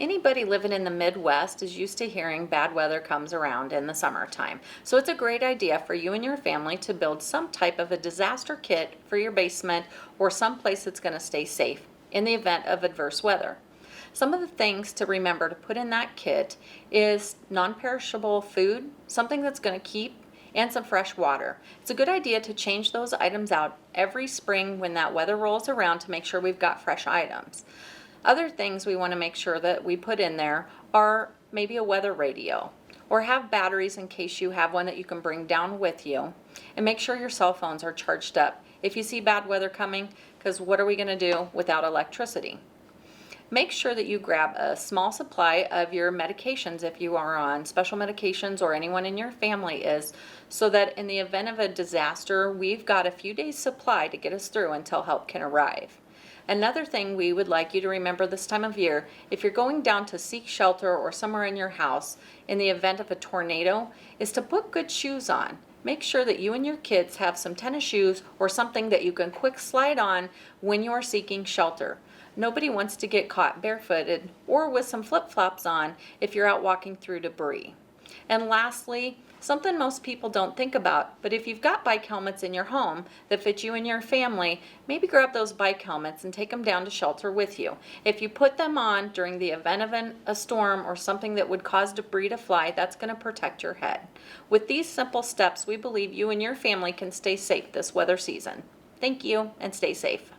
Anybody living in the Midwest is used to hearing bad weather comes around in the summertime. So it's a great idea for you and your family to build some type of a disaster kit for your basement or some place that's going to stay safe in the event of adverse weather. Some of the things to remember to put in that kit is non-perishable food, something that's going to keep, and some fresh water. It's a good idea to change those items out every spring when that weather rolls around to make sure we've got fresh items. Other things we want to make sure that we put in there are maybe a weather radio, or have batteries in case you have one that you can bring down with you, and make sure your cell phones are charged up if you see bad weather coming, because what are we going to do without electricity? Make sure that you grab a small supply of your medications if you are on special medications or anyone in your family is, so that in the event of a disaster, we've got a few days supply to get us through until help can arrive. Another thing we would like you to remember this time of year, if you're going down to seek shelter or somewhere in your house in the event of a tornado, is to put good shoes on. Make sure that you and your kids have some tennis shoes or something that you can quick slide on when you are seeking shelter. Nobody wants to get caught barefooted or with some flip-flops on if you're out walking through debris. And lastly, something most people don't think about, but if you've got bike helmets in your home that fit you and your family, maybe grab those bike helmets and take them down to shelter with you. If you put them on during the event of a storm or something that would cause debris to fly, that's going to protect your head. With these simple steps, we believe you and your family can stay safe this weather season. Thank you, and stay safe.